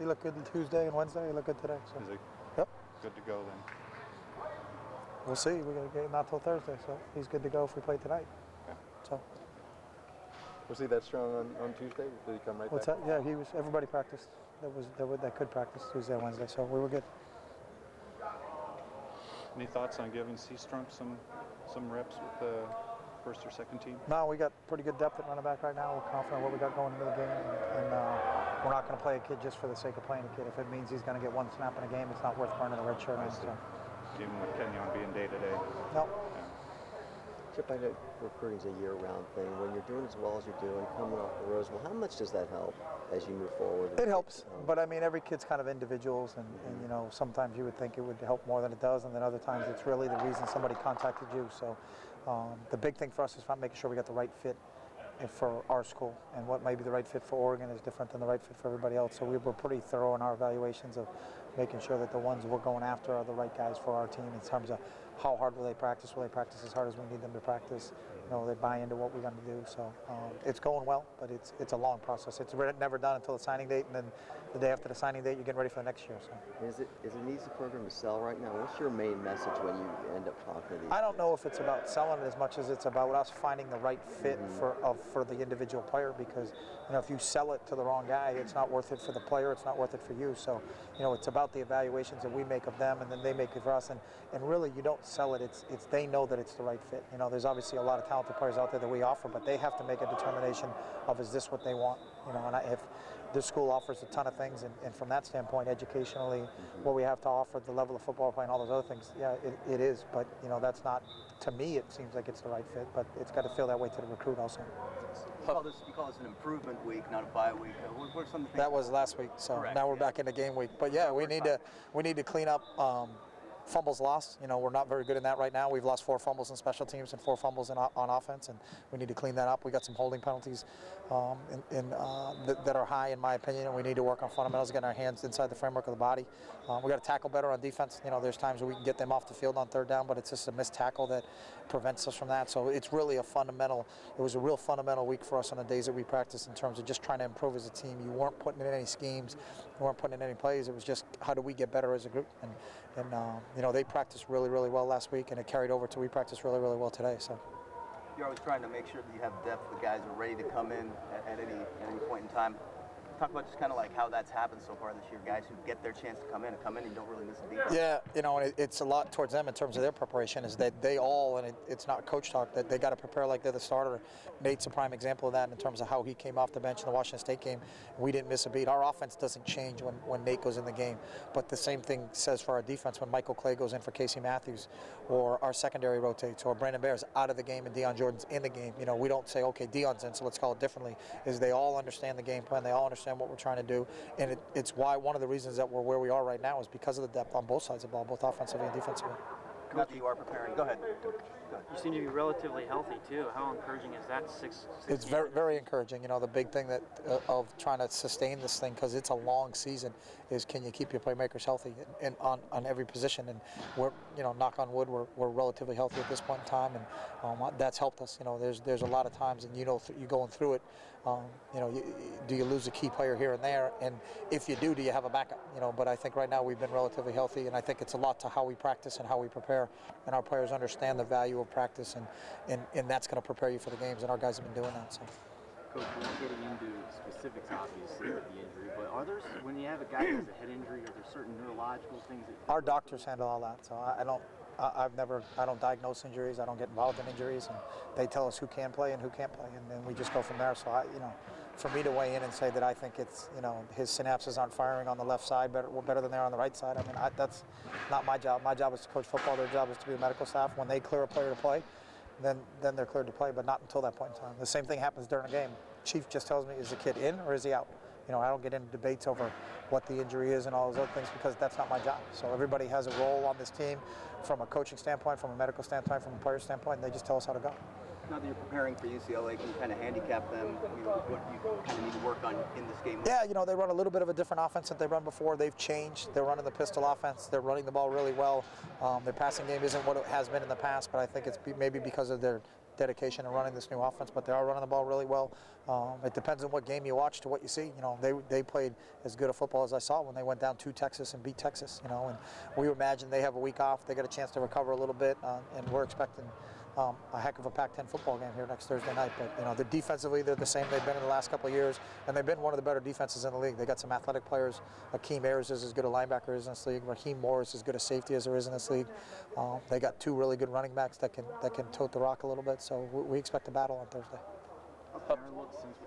He looked good Tuesday and Wednesday. He looked good today. So. Is it Yep. good to go then? We'll see. We're going to get him not till Thursday, so he's good to go if we play tonight. Okay. So. Was he that strong on Tuesday? Did he come right What's back? that? Yeah, he was. Everybody practiced. That could practice Tuesday and Wednesday, so we were good. Any thoughts on giving Seastrunk some reps with the first or second team? No, we got pretty good depth at running back right now. We're confident what we got going into the game, and we're not going to play a kid just for the sake of playing a kid. If it means he's going to get one snap in a game, it's not worth burning a red shirt on. So. Even with Kenyon being day-to-day? No. Chip, I know recruiting's a year-round thing. When you're doing as well as you're doing, coming off the Rose Bowl, how much does that help as you move forward? It helps, but I mean, every kid's kind of individuals, and you know, sometimes you would think it would help more than it does, and then other times it's really the reason somebody contacted you. So the big thing for us is making sure we got the right fit for our school, and what may be the right fit for Oregon is different than the right fit for everybody else. So we were pretty thorough in our evaluations of making sure that the ones we're going after are the right guys for our team in terms of how hard will they practice? Will they practice as hard as we need them to practice? You know, they buy into what we're going to do. So it's going well, but it's a long process. It's never done until the signing date, and then the day after the signing date, you're getting ready for the next year. So is it an easy program to sell right now? What's your main message when you end up talking to these I don't kids? know if it's about selling it as much as it's about us finding the right fit for the individual player, because you know, if you sell it to the wrong guy, it's not worth it for the player, it's not worth it for you. So you know, it's about the evaluations that we make of them, and then they make it for us, and really you don't sell it, it's they know that it's the right fit. You know, there's obviously a lot of talented players out there that we offer, but they have to make a determination of, is this what they want? You know, and if this school offers a ton of things, and from that standpoint, educationally, what we have to offer, the level of football play and all those other things, yeah, it is, but you know, that's not, to me, it seems like it's the right fit, but it's got to feel that way to the recruit also. You call this an improvement week, not a bye week. What are some things? That was last week, so Correct, now we're back into game week. But yeah, we need to clean up fumbles lost. You know, we're not very good in that right now. We've lost 4 fumbles in special teams and 4 fumbles on offense, and we need to clean that up. We got some holding penalties that are high, in my opinion, and we need to work on fundamentals, getting our hands inside the framework of the body. We got to tackle better on defense. You know, there's times where we can get them off the field on third down, but it's just a missed tackle that prevents us from that. So it's really it was a real fundamental week for us on the days that we practiced in terms of just trying to improve as a team. You weren't putting in any schemes, you weren't putting in any plays. It was just, how do we get better as a group? And you know, they practiced really, really well last week, and it carried over to we practiced really, really well today. So you're always trying to make sure that you have depth with guys who are ready to come in at any point in time. Talk about just kind of like how that's happened so far this year, guys who get their chance to come in and don't really miss a beat. Yeah, you know, and it's a lot towards them in terms of their preparation, is that they all, and it's not coach talk, that they got to prepare like they're the starter. Nate's a prime example of that in terms of how he came off the bench in the Washington State game. We didn't miss a beat. Our offense doesn't change when Nate goes in the game, but the same thing says for our defense when Michael Clay goes in for Casey Matthews, or our secondary rotates, or Brandon Bear's out of the game and Deion Jordan's in the game. You know, we don't say, okay, Deion's in, so let's call it differently. Is they all understand the game plan, they all understand what we're trying to do. And it's why one of the reasons that we're where we are right now is because of the depth on both sides of the ball, both offensively and defensively. Now that you are preparing, go ahead. You seem to be relatively healthy too. How encouraging is that? It's very, very encouraging. You know, the big thing that of trying to sustain this thing, because it's a long season, is can you keep your playmakers healthy and on every position? And we're, you know, knock on wood, we're relatively healthy at this point in time, and that's helped us. You know, there's a lot of times, and you know, you going through it. You know, do you lose a key player here and there? And if you do you have a backup? You know, but I think right now we've been relatively healthy, and I think it's a lot to how we practice and how we prepare, and our players understand the value of practice, and that's going to prepare you for the games, and our guys have been doing that. So. Coach, we're not getting into specifics, obviously, with the injury, but are there, when you have a guy who has a head injury, are there certain neurological things that... Our doctors handle all that, so I don't diagnose injuries, I don't get involved in injuries, and they tell us who can play and who can't play, and then we just go from there. So you know, for me to weigh in and say that I think it's, you know, his synapses aren't firing on the left side better than they are on the right side, I mean, that's not my job. My job is to coach football. Their job is to be the medical staff. When they clear a player to play, then they're cleared to play, but not until that point in time. The same thing happens during a game. Chief just tells me, is the kid in or is he out? You know, I don't get into debates over what the injury is and all those other things, because that's not my job. So everybody has a role on this team from a coaching standpoint, from a medical standpoint, from a player standpoint, and they just tell us how to go. Now that you're preparing for UCLA, can you kind of handicap them, you know, what you kind of need to work on in this game? Yeah, you know, they run a little bit of a different offense that they run before. They've changed. They're running the pistol offense. They're running the ball really well. Their passing game isn't what it has been in the past, but I think it's maybe because of their dedication in running this new offense, but they are running the ball really well. It depends on what game you watch to what you see. You know, they played as good a football as I saw when they went down to Texas and beat Texas. You know, and we imagine they have a week off. They got a chance to recover a little bit, and we're expecting a heck of a Pac-10 football game here next Thursday night. But you know, defensively they're the same they've been in the last couple of years, and they've been one of the better defenses in the league. They got some athletic players. Akeem Ayers is as good a linebacker as in this league. Raheem Moore is as good a safety as there is in this league. They got 2 really good running backs that can tote the rock a little bit. So we expect a battle on Thursday. How's Aaron looked since